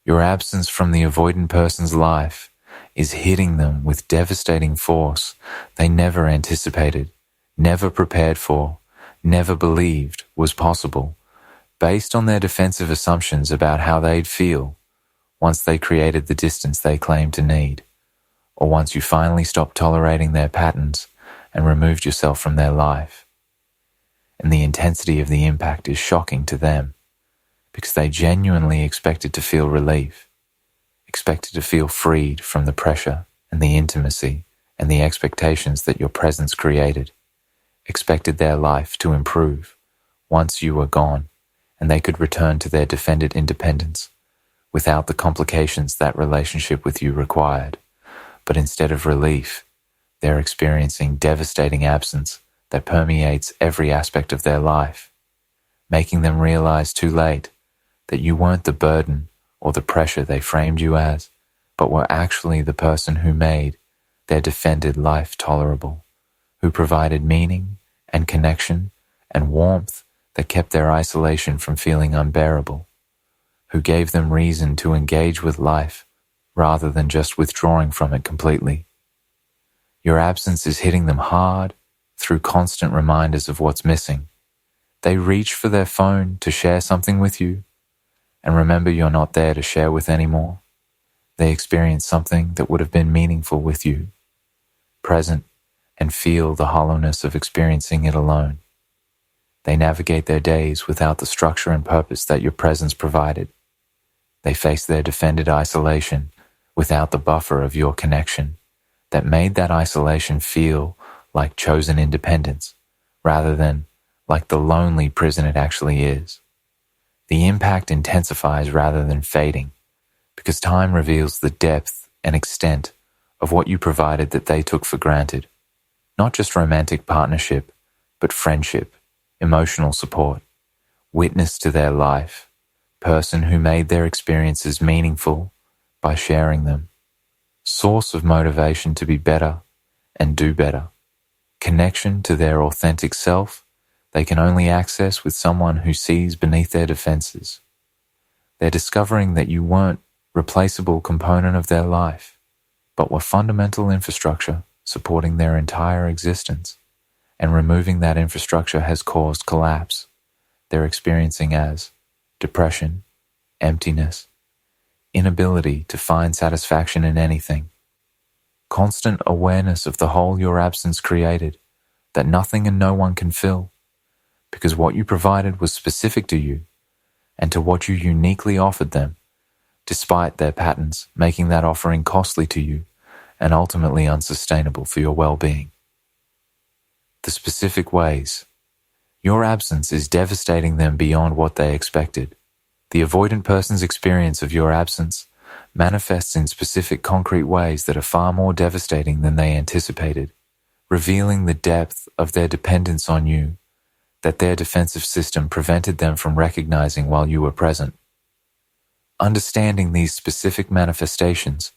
Your absence from the avoidant person's life is hitting them with devastating force they never anticipated, never prepared for, never believed was possible, based on their defensive assumptions about how they'd feel once they created the distance they claimed to need, or once you finally stopped tolerating their patterns and removed yourself from their life. And the intensity of the impact is shocking to them, because they genuinely expected to feel relief, expected to feel freed from the pressure and the intimacy and the expectations that your presence created, expected their life to improve once you were gone and they could return to their defended independence without the complications that relationship with you required. But instead of relief, they're experiencing devastating absence that permeates every aspect of their life, making them realize too late that you weren't the burden or the pressure they framed you as, but were actually the person who made their defended life tolerable, who provided meaning and connection and warmth that kept their isolation from feeling unbearable, who gave them reason to engage with life rather than just withdrawing from it completely. Your absence is hitting them hard through constant reminders of what's missing. They reach for their phone to share something with you, and remember you're not there to share with anymore. They experience something that would have been meaningful with you, present, and feel the hollowness of experiencing it alone. They navigate their days without the structure and purpose that your presence provided. They face their defended isolation without the buffer of your connection that made that isolation feel like chosen independence rather than like the lonely prison it actually is. The impact intensifies rather than fading because time reveals the depth and extent of what you provided that they took for granted. Not just romantic partnership, but friendship, emotional support, witness to their life, person who made their experiences meaningful by sharing them, source of motivation to be better and do better, connection to their authentic self they can only access with someone who sees beneath their defenses. They're discovering that you weren't a replaceable component of their life, but were fundamental infrastructure supporting their entire existence, and removing that infrastructure has caused collapse they're experiencing as depression, emptiness, inability to find satisfaction in anything, constant awareness of the hole your absence created that nothing and no one can fill, because what you provided was specific to you and to what you uniquely offered them, despite their patterns making that offering costly to you and ultimately unsustainable for your well-being. The specific ways. Your absence is devastating them beyond what they expected. The avoidant person's experience of your absence manifests in specific concrete ways that are far more devastating than they anticipated, revealing the depth of their dependence on you that their defensive system prevented them from recognizing while you were present. Understanding these specific manifestations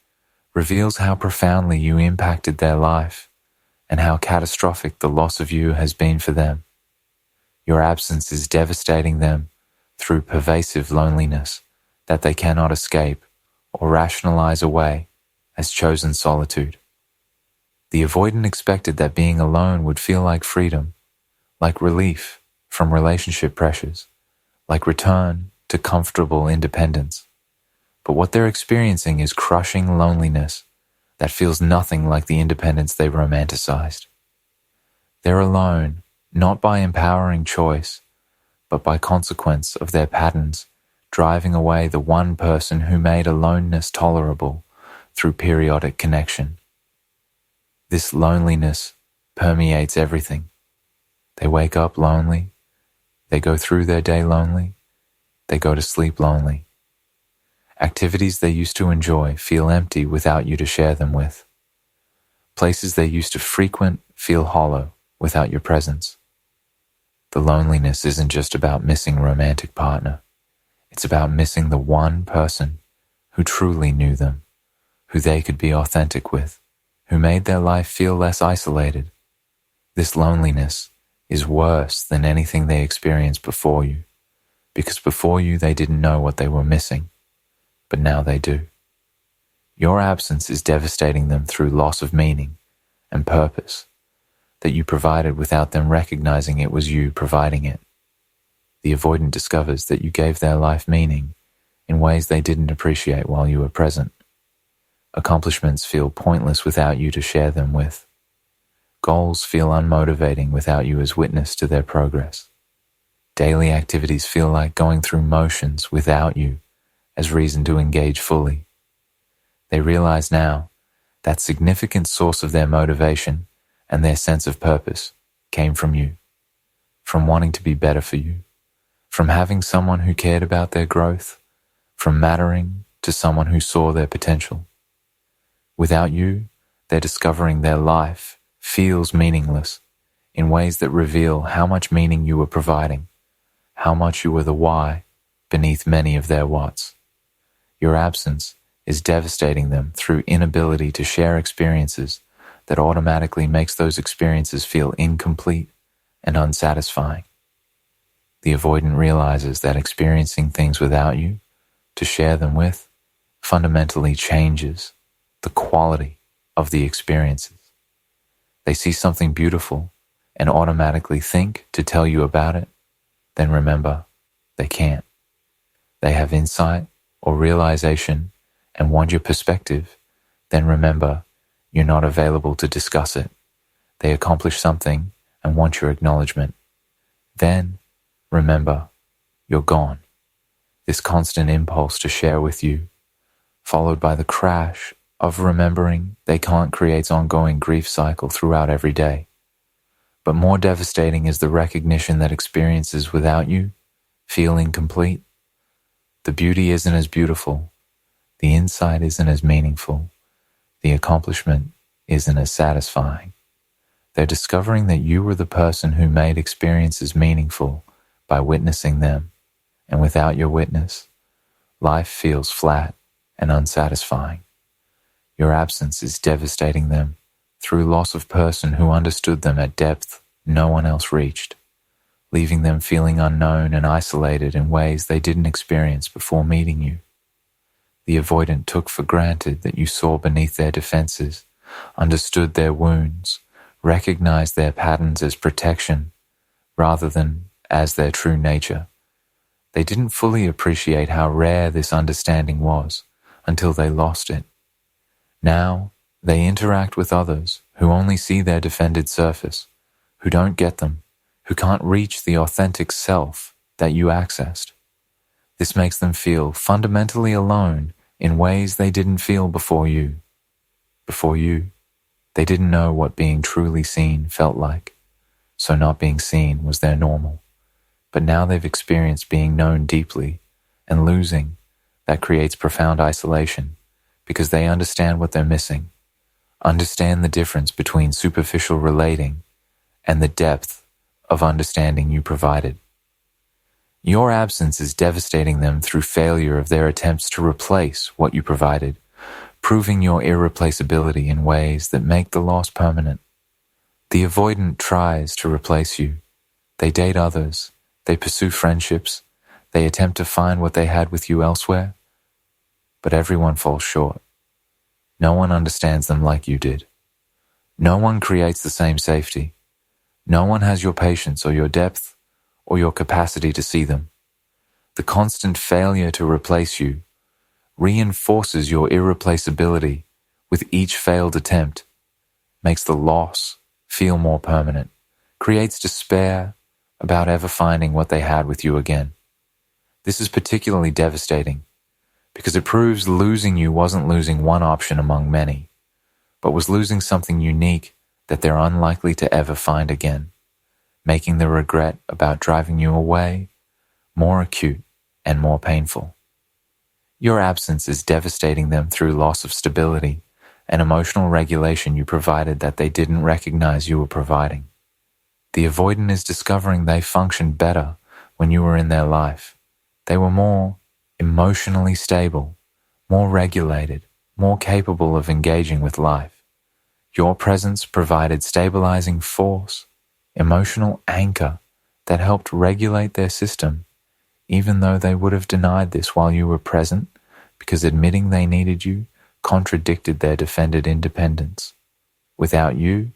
reveals how profoundly you impacted their life and how catastrophic the loss of you has been for them. Your absence is devastating them through pervasive loneliness that they cannot escape or rationalize away as chosen solitude. The avoidant expected that being alone would feel like freedom, like relief from relationship pressures, like return to comfortable independence. But what they're experiencing is crushing loneliness that feels nothing like the independence they romanticized. They're alone, not by empowering choice, but by consequence of their patterns driving away the one person who made aloneness tolerable through periodic connection. This loneliness permeates everything. They wake up lonely, they go through their day lonely, they go to sleep lonely. Activities they used to enjoy feel empty without you to share them with. Places they used to frequent feel hollow without your presence. The loneliness isn't just about missing a romantic partner. It's about missing the one person who truly knew them, who they could be authentic with, who made their life feel less isolated. This loneliness is worse than anything they experienced before you, because before you they didn't know what they were missing. but now they do. Your absence is devastating them through loss of meaning and purpose that you provided without them recognizing it was you providing it. The avoidant discovers that you gave their life meaning in ways they didn't appreciate while you were present. Accomplishments feel pointless without you to share them with. Goals feel unmotivating without you as witness to their progress. Daily activities feel like going through motions without you as reason to engage fully. They realize now that significant source of their motivation and their sense of purpose came from you, from wanting to be better for you, from having someone who cared about their growth, from mattering to someone who saw their potential. Without you, they're discovering their life feels meaningless in ways that reveal how much meaning you were providing, how much you were the why beneath many of their whats. Your absence is devastating them through inability to share experiences that automatically makes those experiences feel incomplete and unsatisfying. The avoidant realizes that experiencing things without you, to share them with, fundamentally changes the quality of the experiences. They see something beautiful and automatically think to tell you about it, then remember, they can't. They have insight or realization and want your perspective, then remember, you're not available to discuss it. They accomplish something and want your acknowledgement. Then, remember, you're gone. This constant impulse to share with you, followed by the crash of remembering they can't, creates ongoing grief cycle throughout every day. But more devastating is the recognition that experiences without you feel incomplete. The beauty isn't as beautiful. The insight isn't as meaningful. The accomplishment isn't as satisfying. They're discovering that you were the person who made experiences meaningful by witnessing them, and without your witness, life feels flat and unsatisfying. Your absence is devastating them through loss of person who understood them at depth no one else reached, leaving them feeling unknown and isolated in ways they didn't experience before meeting you. The avoidant took for granted that you saw beneath their defenses, understood their wounds, recognized their patterns as protection rather than as their true nature. They didn't fully appreciate how rare this understanding was until they lost it. Now, they interact with others who only see their defended surface, who don't get them, who can't reach the authentic self that you accessed. This makes them feel fundamentally alone in ways they didn't feel before you. Before you, they didn't know what being truly seen felt like, so not being seen was their normal. But now they've experienced being known deeply, and losing that creates profound isolation because they understand what they're missing, understand the difference between superficial relating and the depth of understanding you provided. Your absence is devastating them through failure of their attempts to replace what you provided, proving your irreplaceability in ways that make the loss permanent. The avoidant tries to replace you. They date others. They pursue friendships. They attempt to find what they had with you elsewhere. But everyone falls short. No one understands them like you did. No one creates the same safety. No one has your patience or your depth or your capacity to see them. The constant failure to replace you reinforces your irreplaceability with each failed attempt, makes the loss feel more permanent, creates despair about ever finding what they had with you again. This is particularly devastating because it proves losing you wasn't losing one option among many, but was losing something unique that they're unlikely to ever find again, making the regret about driving you away more acute and more painful. Your absence is devastating them through loss of stability and emotional regulation you provided that they didn't recognize you were providing. The avoidant is discovering they functioned better when you were in their life. They were more emotionally stable, more regulated, more capable of engaging with life. Your presence provided stabilizing force, emotional anchor that helped regulate their system, even though they would have denied this while you were present, because admitting they needed you contradicted their defended independence. Without you,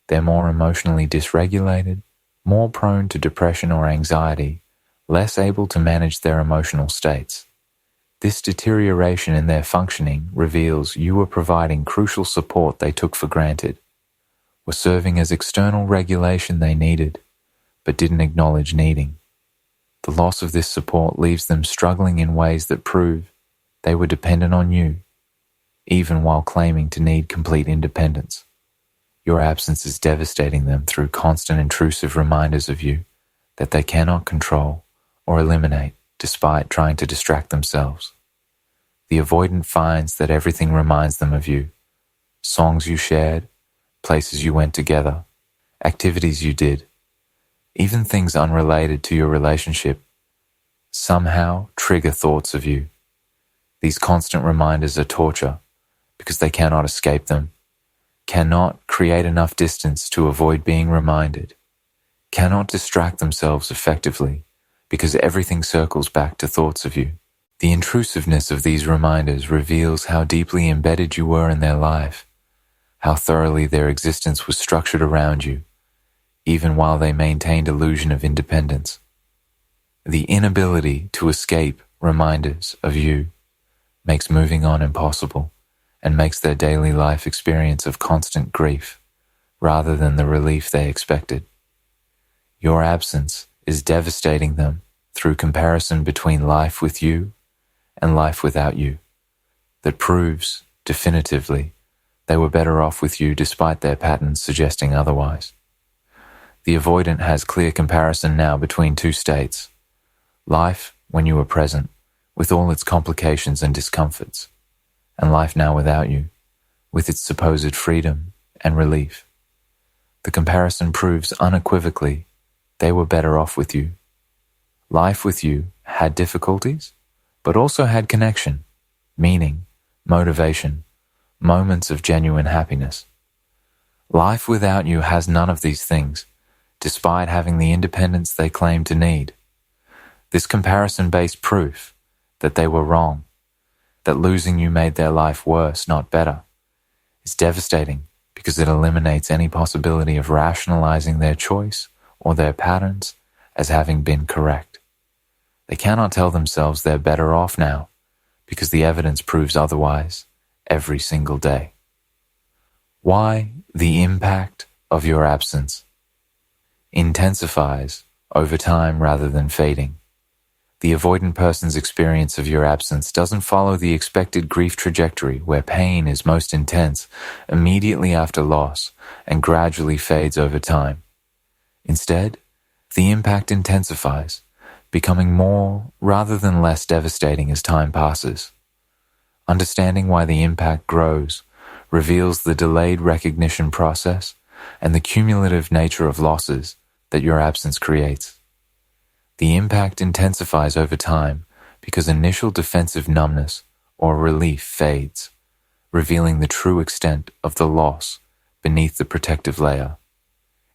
they're more emotionally dysregulated, more prone to depression or anxiety, less able to manage their emotional states. This deterioration in their functioning reveals you were providing crucial support they took for granted, were serving as external regulation they needed, but didn't acknowledge needing. The loss of this support leaves them struggling in ways that prove they were dependent on you, even while claiming to need complete independence. Your absence is devastating them through constant intrusive reminders of you that they cannot control or eliminate despite trying to distract themselves. The avoidant finds that everything reminds them of you. Songs you shared, places you went together, activities you did, even things unrelated to your relationship, somehow trigger thoughts of you. These constant reminders are torture because they cannot escape them, cannot create enough distance to avoid being reminded, cannot distract themselves effectively because everything circles back to thoughts of you. The intrusiveness of these reminders reveals how deeply embedded you were in their life, how thoroughly their existence was structured around you, even while they maintained illusion of independence. The inability to escape reminders of you makes moving on impossible and makes their daily life experience of constant grief rather than the relief they expected. Your absence is devastating them through comparison between life with you and life without you that proves definitively they were better off with you despite their patterns suggesting otherwise. The avoidant has clear comparison now between two states: life when you were present, with all its complications and discomforts, and life now without you, with its supposed freedom and relief. The comparison proves unequivocally they were better off with you. Life with you had difficulties, but also had connection, meaning, motivation, moments of genuine happiness. Life without you has none of these things, despite having the independence they claim to need. This comparison-based proof that they were wrong, that losing you made their life worse, not better, is devastating because it eliminates any possibility of rationalizing their choice or their patterns as having been correct. They cannot tell themselves they're better off now because the evidence proves otherwise every single day. Why the impact of your absence intensifies over time rather than fading. The avoidant person's experience of your absence doesn't follow the expected grief trajectory where pain is most intense immediately after loss and gradually fades over time. Instead, the impact intensifies, becoming more rather than less devastating as time passes. Understanding why the impact grows reveals the delayed recognition process and the cumulative nature of losses that your absence creates. The impact intensifies over time because initial defensive numbness or relief fades, revealing the true extent of the loss beneath the protective layer.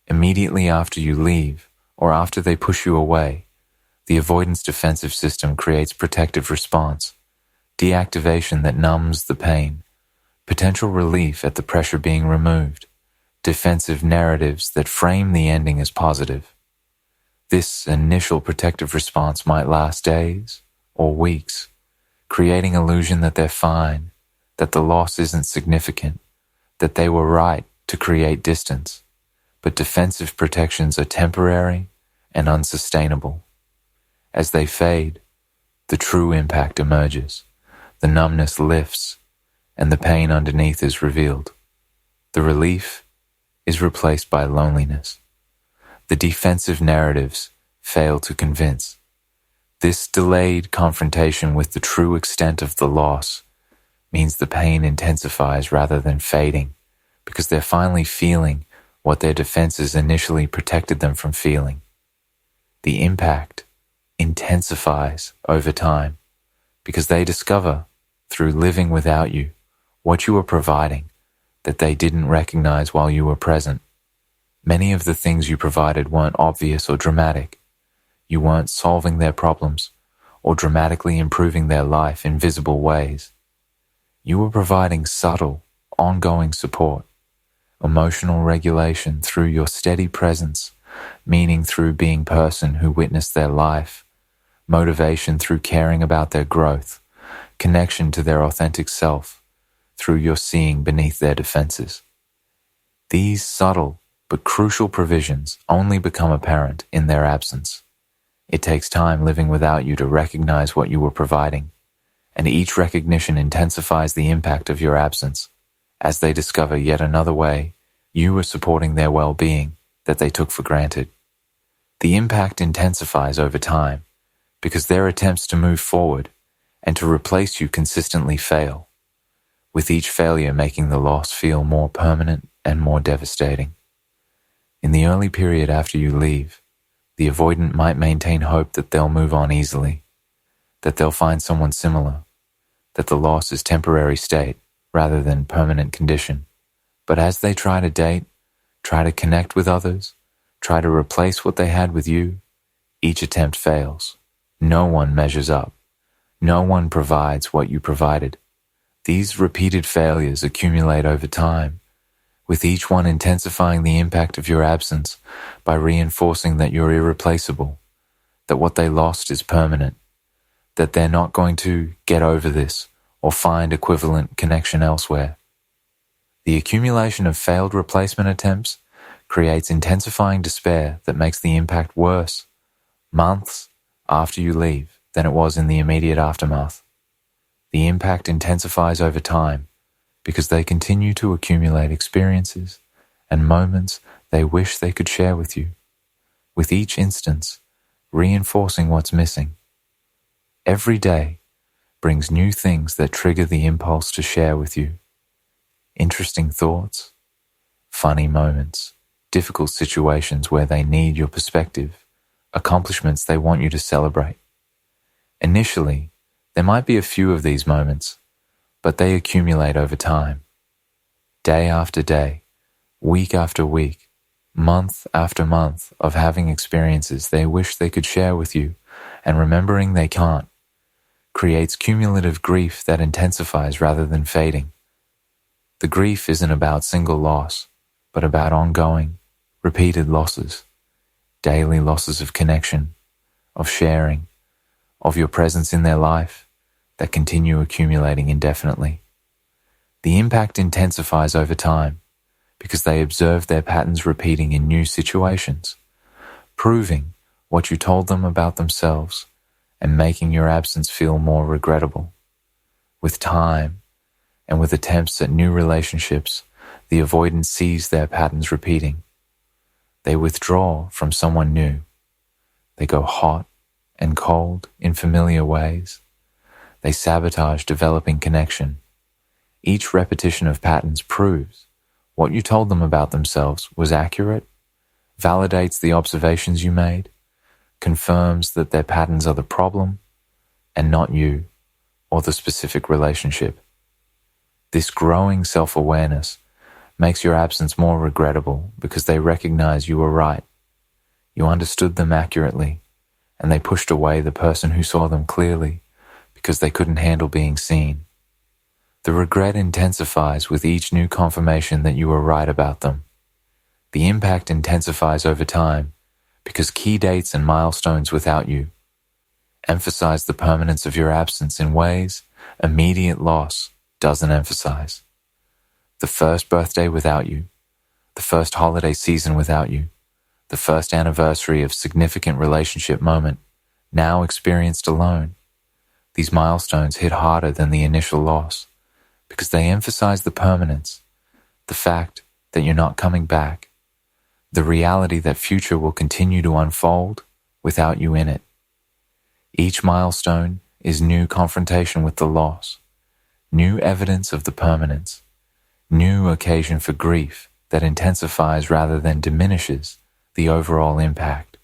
Immediately after you leave or after they push you away, the avoidance defensive system creates protective response, deactivation that numbs the pain, potential relief at the pressure being removed, defensive narratives that frame the ending as positive. This initial protective response might last days or weeks, creating illusion that they're fine, that the loss isn't significant, that they were right to create distance. But defensive protections are temporary and unsustainable. As they fade, the true impact emerges, the numbness lifts, and the pain underneath is revealed. The relief is replaced by loneliness. The defensive narratives fail to convince. This delayed confrontation with the true extent of the loss means the pain intensifies rather than fading, because they're finally feeling what their defenses initially protected them from feeling. The impact intensifies over time because they discover, through living without you, what you were providing that they didn't recognize while you were present. Many of the things you provided weren't obvious or dramatic. You weren't solving their problems or dramatically improving their life in visible ways. You are providing subtle, ongoing support, emotional regulation through your steady presence, meaning through being person who witnessed their life, motivation through caring about their growth, connection to their authentic self through your seeing beneath their defenses. These subtle but crucial provisions only become apparent in their absence. It takes time living without you to recognize what you were providing, and each recognition intensifies the impact of your absence as they discover yet another way you were supporting their well-being that they took for granted. The impact intensifies over time because their attempts to move forward and to replace you consistently fail, with each failure making the loss feel more permanent and more devastating. In the early period after you leave, the avoidant might maintain hope that they'll move on easily, that they'll find someone similar, that the loss is temporary state rather than permanent condition. But as they try to date, try to connect with others, try to replace what they had with you, each attempt fails. No one measures up. No one provides what you provided. These repeated failures accumulate over time, with each one intensifying the impact of your absence by reinforcing that you're irreplaceable, that what they lost is permanent, that they're not going to get over this or find equivalent connection elsewhere. The accumulation of failed replacement attempts creates intensifying despair that makes the impact worse months after you leave than it was in the immediate aftermath. The impact intensifies over time because they continue to accumulate experiences and moments they wish they could share with you, with each instance reinforcing what's missing. Every day brings new things that trigger the impulse to share with you. Interesting thoughts, funny moments, difficult situations where they need your perspective, accomplishments they want you to celebrate. Initially, there might be a few of these moments, but they accumulate over time. Day after day, week after week, month after month of having experiences they wish they could share with you and remembering they can't, creates cumulative grief that intensifies rather than fading. The grief isn't about single loss, but about ongoing, repeated losses, daily losses of connection, of sharing, of your presence in their life that continue accumulating indefinitely. The impact intensifies over time because they observe their patterns repeating in new situations, proving what you told them about themselves and making your absence feel more regrettable. With time and with attempts at new relationships, the avoidant sees their patterns repeating. They withdraw from someone new. They go hot and cold in familiar ways. They sabotage developing connection. Each repetition of patterns proves what you told them about themselves was accurate, validates the observations you made, confirms that their patterns are the problem and not you or the specific relationship. This growing self-awareness makes your absence more regrettable because they recognize you were right. You understood them accurately, and they pushed away the person who saw them clearly because they couldn't handle being seen. The regret intensifies with each new confirmation that you were right about them. The impact intensifies over time because key dates and milestones without you emphasize the permanence of your absence in ways immediate loss doesn't emphasize. The first birthday without you, the first holiday season without you, the first anniversary of significant relationship moment, now experienced alone. These milestones hit harder than the initial loss because they emphasize the permanence, the fact that you're not coming back, the reality that future will continue to unfold without you in it. Each milestone is new confrontation with the loss, new evidence of the permanence, new occasion for grief that intensifies rather than diminishes the overall impact.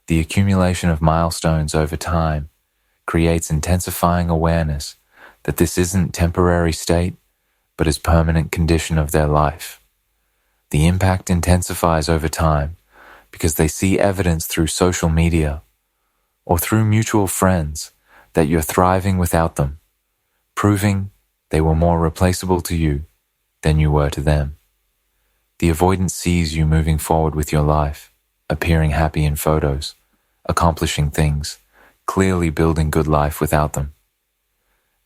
The accumulation of milestones over time creates intensifying awareness that this isn't temporary state, but is permanent condition of their life. The impact intensifies over time because they see evidence through social media or through mutual friends that you're thriving without them, proving they were more replaceable to you than you were to them. The avoidant sees you moving forward with your life, appearing happy in photos, accomplishing things, clearly building good life without them.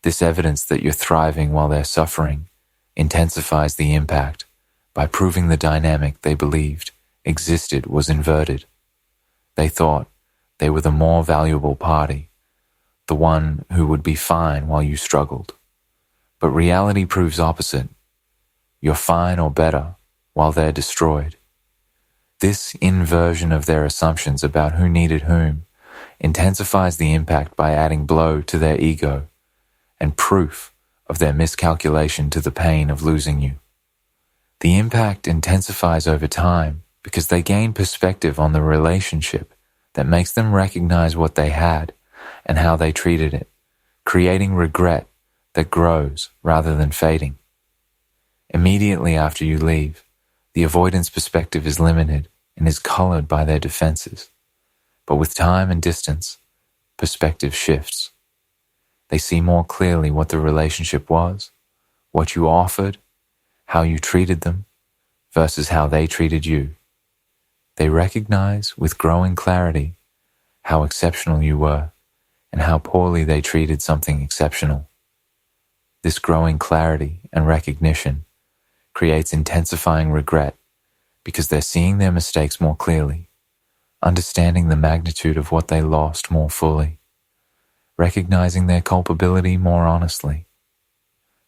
This evidence that you're thriving while they're suffering intensifies the impact by proving the dynamic they believed existed was inverted. They thought they were the more valuable party, the one who would be fine while you struggled. But reality proves opposite. You're fine or better while they're destroyed. This inversion of their assumptions about who needed whom intensifies the impact by adding blow to their ego and proof of their miscalculation to the pain of losing you. The impact intensifies over time because they gain perspective on the relationship that makes them recognize what they had and how they treated it, creating regret that grows rather than fading. Immediately after you leave, the avoidance perspective is limited and is colored by their defenses. But with time and distance, perspective shifts. They see more clearly what the relationship was, what you offered, how you treated them, versus how they treated you. They recognize with growing clarity how exceptional you were and how poorly they treated something exceptional. This growing clarity and recognition creates intensifying regret because they're seeing their mistakes more clearly, understanding the magnitude of what they lost more fully, recognizing their culpability more honestly.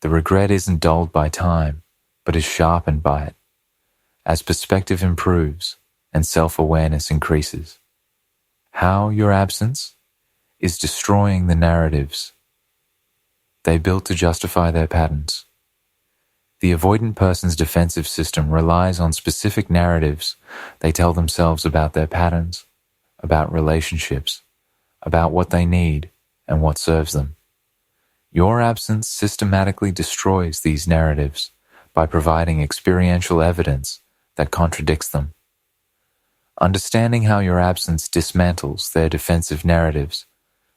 The regret isn't dulled by time, but is sharpened by it. As perspective improves and self-awareness increases, how your absence is destroying the narratives they built to justify their patterns. The avoidant person's defensive system relies on specific narratives they tell themselves about their patterns, about relationships, about what they need and what serves them. Your absence systematically destroys these narratives by providing experiential evidence that contradicts them. Understanding how your absence dismantles their defensive narratives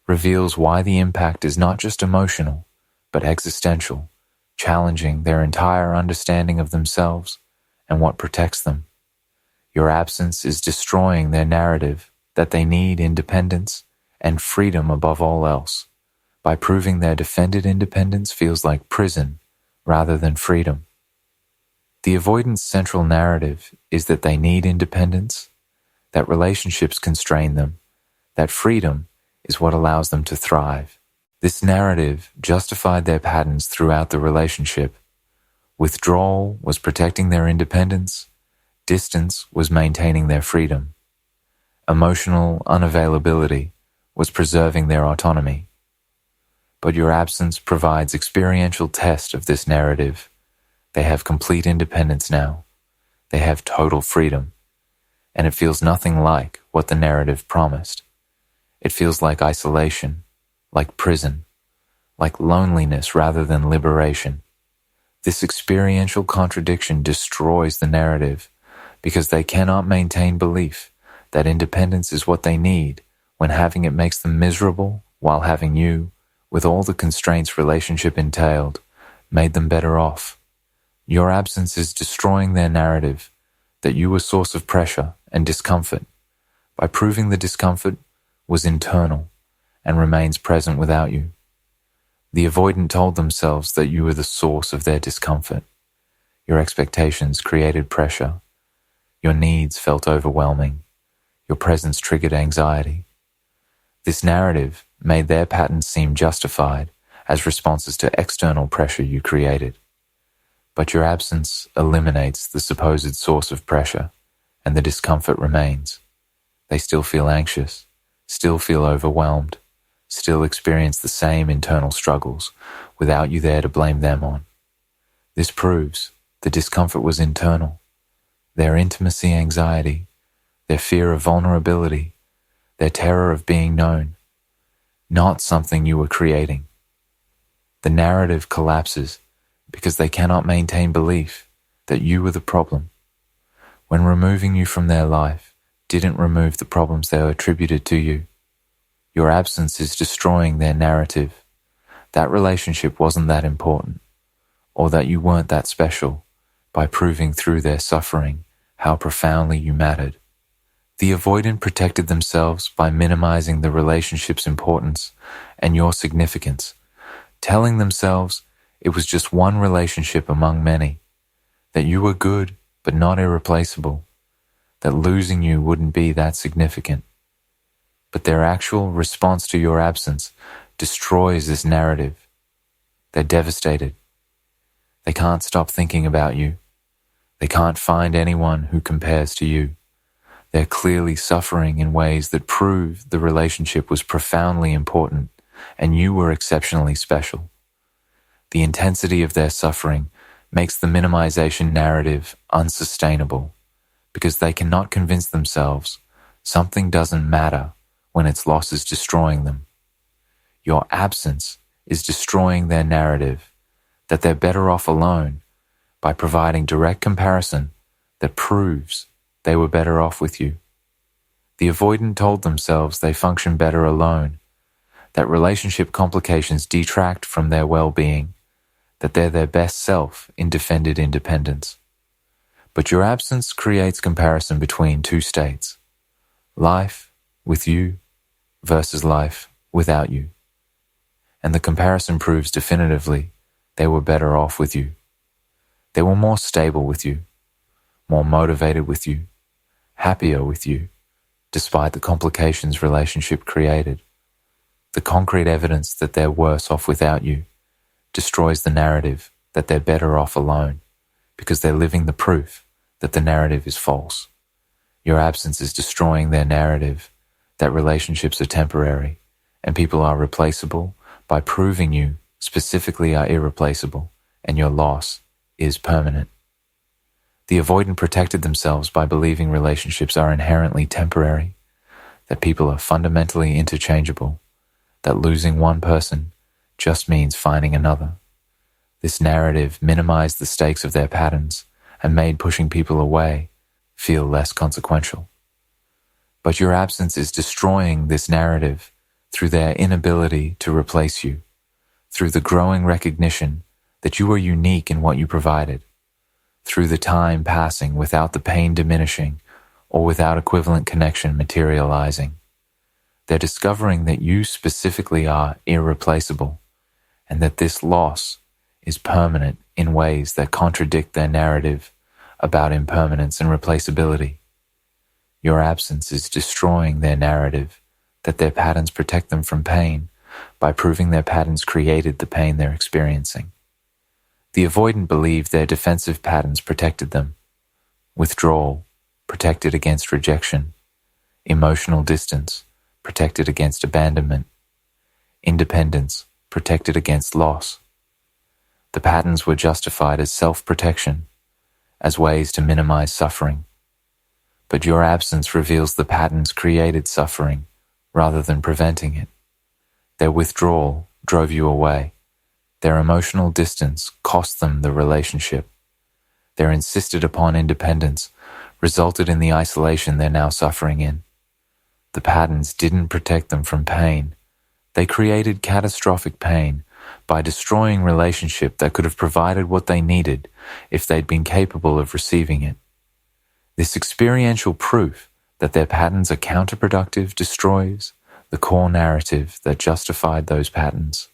reveals why the impact is not just emotional, but existential, challenging their entire understanding of themselves and what protects them. Your absence is destroying their narrative that they need independence and freedom above all else by proving their defended independence feels like prison rather than freedom. The avoidance central narrative is that they need independence, that relationships constrain them, that freedom is what allows them to thrive. This narrative justified their patterns throughout the relationship. Withdrawal was protecting their independence, distance was maintaining their freedom. Emotional unavailability was preserving their autonomy. But your absence provides experiential test of this narrative. They have complete independence now. They have total freedom. And it feels nothing like what the narrative promised. It feels like isolation, like prison, like loneliness rather than liberation. This experiential contradiction destroys the narrative because they cannot maintain belief that independence is what they need when having it makes them miserable while having you, with all the constraints relationship entailed, made them better off. Your absence is destroying their narrative that you were source of pressure and discomfort by proving the discomfort was internal and remains present without you. The avoidant told themselves that you were the source of their discomfort. Your expectations created pressure. Your needs felt overwhelming. Your presence triggered anxiety. This narrative made their patterns seem justified as responses to external pressure you created. But your absence eliminates the supposed source of pressure, and the discomfort remains. They still feel anxious, still feel overwhelmed, still experience the same internal struggles without you there to blame them on. This proves the discomfort was internal. Their intimacy anxiety, their fear of vulnerability, their terror of being known, not something you were creating. The narrative collapses because they cannot maintain belief that you were the problem. When removing you from their life didn't remove the problems they attributed to you. Your absence is destroying their narrative. That relationship wasn't that important, or that you weren't that special, by proving through their suffering how profoundly you mattered. The avoidant protected themselves by minimizing the relationship's importance and your significance, telling themselves it was just one relationship among many, that you were good but not irreplaceable, that losing you wouldn't be that significant. But their actual response to your absence destroys this narrative. They're devastated. They can't stop thinking about you. They can't find anyone who compares to you. They're clearly suffering in ways that prove the relationship was profoundly important and you were exceptionally special. The intensity of their suffering makes the minimization narrative unsustainable because they cannot convince themselves something doesn't matter when its loss is destroying them. Your absence is destroying their narrative that they're better off alone by providing direct comparison that proves they were better off with you. The avoidant told themselves they function better alone, that relationship complications detract from their well-being, that they're their best self in defended independence. But your absence creates comparison between two states, life with you versus life without you. And the comparison proves definitively they were better off with you. They were more stable with you, more motivated with you, happier with you, despite the complications relationship created. The concrete evidence that they're worse off without you destroys the narrative that they're better off alone, because they're living the proof that the narrative is false. Your absence is destroying their narrative that relationships are temporary and people are replaceable by proving you specifically are irreplaceable and your loss is permanent. The avoidant protected themselves by believing relationships are inherently temporary, that people are fundamentally interchangeable, that losing one person just means finding another. This narrative minimized the stakes of their patterns and made pushing people away feel less consequential. But your absence is destroying this narrative through their inability to replace you, through the growing recognition that you are unique in what you provided, through the time passing without the pain diminishing or without equivalent connection materializing. They're discovering that you specifically are irreplaceable and that this loss is permanent in ways that contradict their narrative about impermanence and replaceability. Your absence is destroying their narrative that their patterns protect them from pain by proving their patterns created the pain they're experiencing. The avoidant believed their defensive patterns protected them. Withdrawal, protected against rejection. Emotional distance, protected against abandonment. Independence, protected against loss. The patterns were justified as self-protection, as ways to minimize suffering. But your absence reveals the patterns created suffering rather than preventing it. Their withdrawal drove you away. Their emotional distance cost them the relationship. Their insisted upon independence resulted in the isolation they're now suffering in. The patterns didn't protect them from pain. They created catastrophic pain by destroying relationship that could have provided what they needed if they'd been capable of receiving it. This experiential proof that their patterns are counterproductive destroys the core narrative that justified those patterns.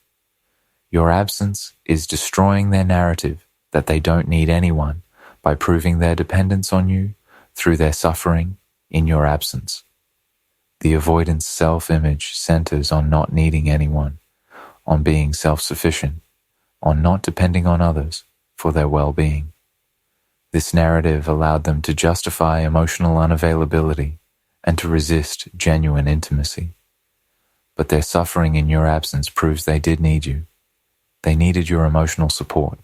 Your absence is destroying their narrative that they don't need anyone by proving their dependence on you through their suffering in your absence. The avoidance self-image centers on not needing anyone, on being self-sufficient, on not depending on others for their well-being. This narrative allowed them to justify emotional unavailability and to resist genuine intimacy. But their suffering in your absence proves they did need you. They needed your emotional support,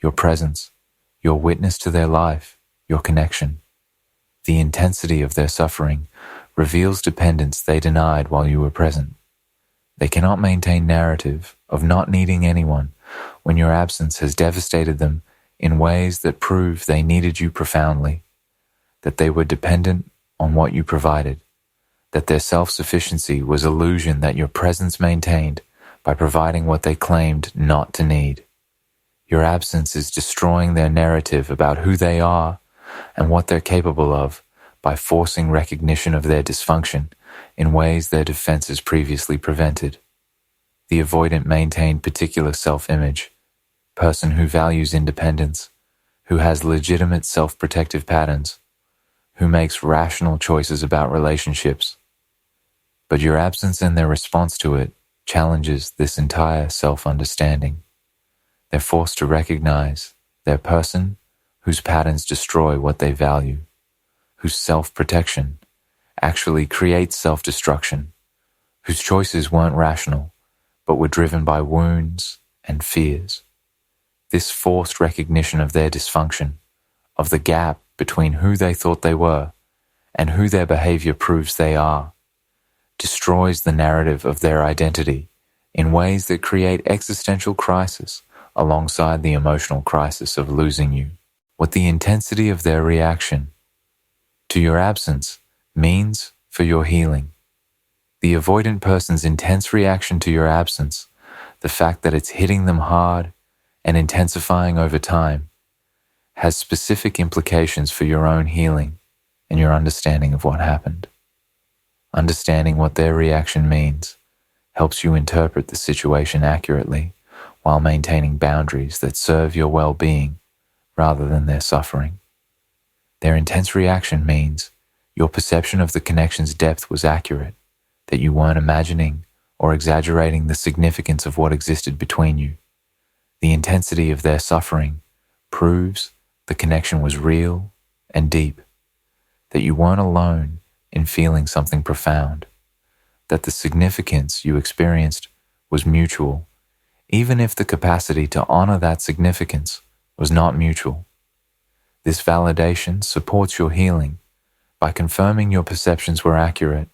your presence, your witness to their life, your connection. The intensity of their suffering reveals dependence they denied while you were present. They cannot maintain narrative of not needing anyone when your absence has devastated them in ways that prove they needed you profoundly, that they were dependent on what you provided, that their self-sufficiency was illusion that your presence maintained by providing what they claimed not to need. Your absence is destroying their narrative about who they are and what they're capable of by forcing recognition of their dysfunction in ways their defenses previously prevented. The avoidant maintained particular self-image, person who values independence, who has legitimate self-protective patterns, who makes rational choices about relationships. But your absence and their response to it challenges this entire self-understanding. They're forced to recognize their person whose patterns destroy what they value, whose self-protection actually creates self-destruction, whose choices weren't rational, but were driven by wounds and fears. This forced recognition of their dysfunction, of the gap between who they thought they were and who their behavior proves they are, destroys the narrative of their identity in ways that create existential crisis alongside the emotional crisis of losing you. What the intensity of their reaction to your absence means for your healing. The avoidant person's intense reaction to your absence, the fact that it's hitting them hard and intensifying over time, has specific implications for your own healing and your understanding of what happened. Understanding what their reaction means helps you interpret the situation accurately while maintaining boundaries that serve your well-being rather than their suffering. Their intense reaction means your perception of the connection's depth was accurate, that you weren't imagining or exaggerating the significance of what existed between you. The intensity of their suffering proves the connection was real and deep, that you weren't alone in feeling something profound, that the significance you experienced was mutual, even if the capacity to honor that significance was not mutual. This validation supports your healing by confirming your perceptions were accurate,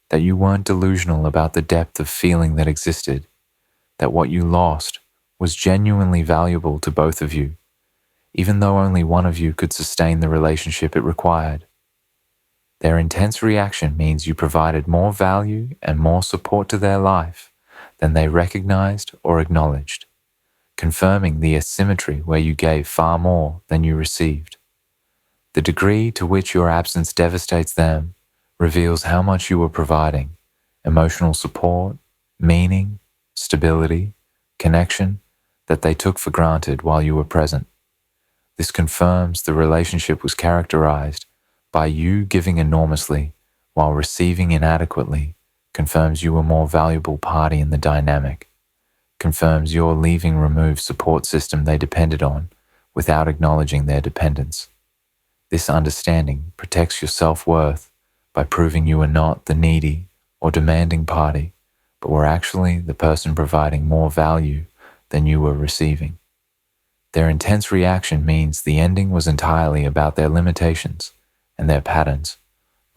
that you weren't delusional about the depth of feeling that existed, that what you lost was genuinely valuable to both of you, even though only one of you could sustain the relationship it required. Their intense reaction means you provided more value and more support to their life than they recognized or acknowledged, confirming the asymmetry where you gave far more than you received. The degree to which your absence devastates them reveals how much you were providing: emotional support, meaning, stability, connection that they took for granted while you were present. This confirms the relationship was characterized by you giving enormously while receiving inadequately, confirms you were more valuable party in the dynamic, confirms your leaving removed support system they depended on without acknowledging their dependence. This understanding protects your self-worth by proving you were not the needy or demanding party, but were actually the person providing more value than you were receiving. Their intense reaction means the ending was entirely about their limitations and their patterns,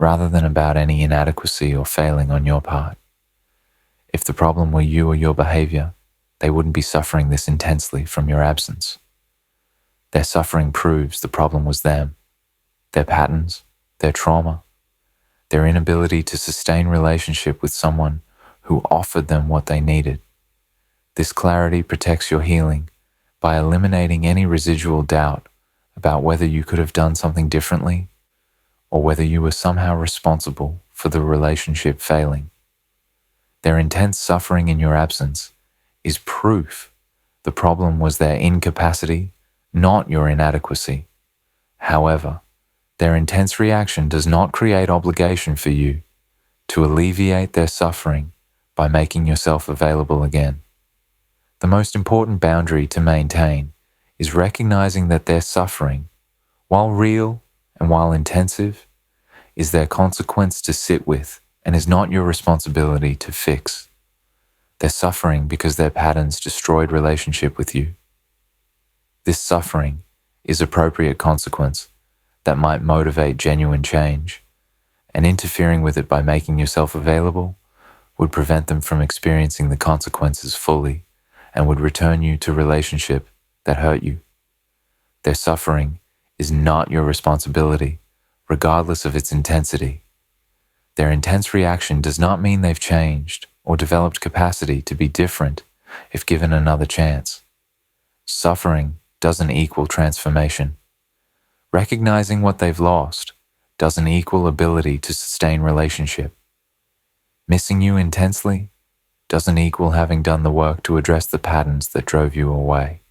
rather than about any inadequacy or failing on your part. If the problem were you or your behavior, they wouldn't be suffering this intensely from your absence. Their suffering proves the problem was them, their patterns, their trauma, their inability to sustain relationship with someone who offered them what they needed. This clarity protects your healing by eliminating any residual doubt about whether you could have done something differently or whether you were somehow responsible for the relationship failing. Their intense suffering in your absence is proof the problem was their incapacity, not your inadequacy. However, their intense reaction does not create obligation for you to alleviate their suffering by making yourself available again. The most important boundary to maintain is recognizing that their suffering, while real and while intensive, is their consequence to sit with and is not your responsibility to fix. They're suffering because their patterns destroyed relationship with you. This suffering is appropriate consequence that might motivate genuine change, and interfering with it by making yourself available would prevent them from experiencing the consequences fully and would return you to relationship that hurt you. Their suffering is not your responsibility, regardless of its intensity. Their intense reaction does not mean they've changed or developed capacity to be different if given another chance. Suffering doesn't equal transformation. Recognizing what they've lost doesn't equal ability to sustain relationship. Missing you intensely doesn't equal having done the work to address the patterns that drove you away.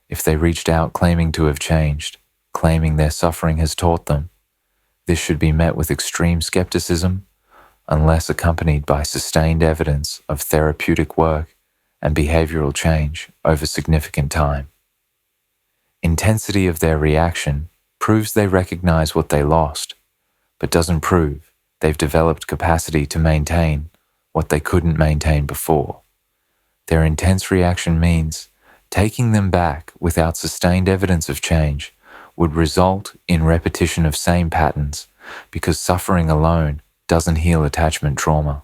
If they reached out claiming to have changed, claiming their suffering has taught them, this should be met with extreme skepticism unless accompanied by sustained evidence of therapeutic work and behavioral change over significant time. Intensity of their reaction proves they recognize what they lost, but doesn't prove they've developed capacity to maintain what they couldn't maintain before. Their intense reaction means taking them back without sustained evidence of change would result in repetition of same patterns because suffering alone doesn't heal attachment trauma.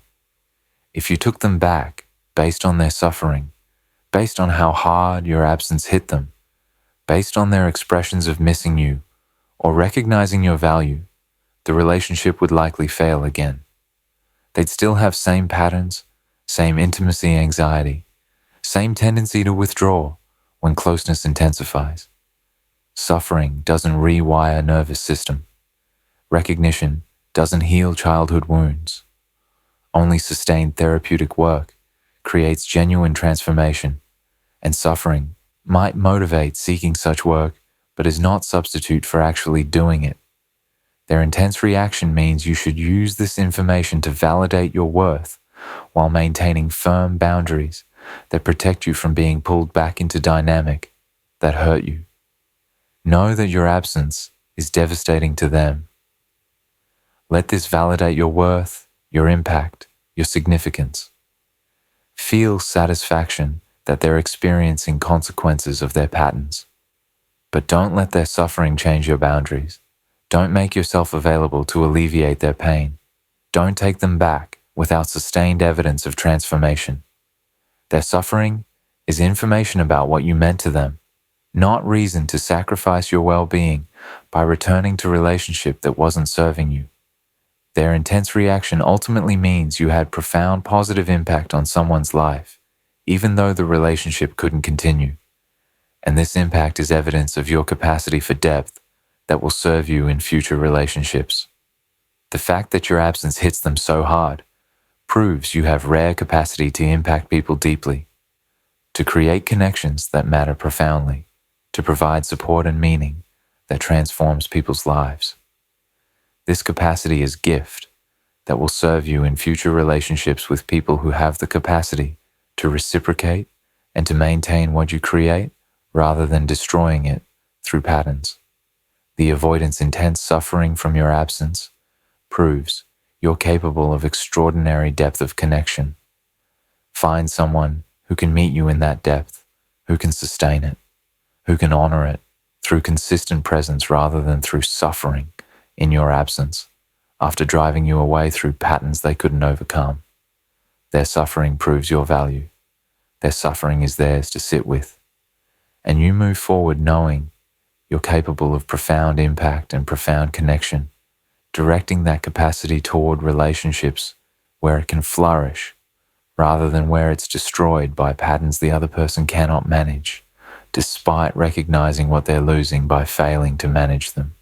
If you took them back based on their suffering, based on how hard your absence hit them, based on their expressions of missing you or recognizing your value, the relationship would likely fail again. They'd still have same patterns, same intimacy anxiety, same tendency to withdraw when closeness intensifies. Suffering doesn't rewire nervous system. Recognition doesn't heal childhood wounds. Only sustained therapeutic work creates genuine transformation, and suffering might motivate seeking such work, but is not substitute for actually doing it. Their intense reaction means you should use this information to validate your worth while maintaining firm boundaries that protect you from being pulled back into dynamic that hurt you. Know that your absence is devastating to them. Let this validate your worth, your impact, your significance. Feel satisfaction that they're experiencing consequences of their patterns. But don't let their suffering change your boundaries. Don't make yourself available to alleviate their pain. Don't take them back without sustained evidence of transformation. Their suffering is information about what you meant to them, not reason to sacrifice your well-being by returning to a relationship that wasn't serving you. Their intense reaction ultimately means you had profound positive impact on someone's life, even though the relationship couldn't continue. And this impact is evidence of your capacity for depth that will serve you in future relationships. The fact that your absence hits them so hard proves you have rare capacity to impact people deeply, to create connections that matter profoundly, to provide support and meaning that transforms people's lives. This capacity is gift that will serve you in future relationships with people who have the capacity to reciprocate and to maintain what you create rather than destroying it through patterns. The avoidance intense suffering from your absence proves you're capable of extraordinary depth of connection. Find someone who can meet you in that depth, who can sustain it, who can honor it through consistent presence rather than through suffering in your absence after driving you away through patterns they couldn't overcome. Their suffering proves your value. Their suffering is theirs to sit with. And you move forward knowing you're capable of profound impact and profound connection, directing that capacity toward relationships where it can flourish rather than where it's destroyed by patterns the other person cannot manage, despite recognizing what they're losing by failing to manage them.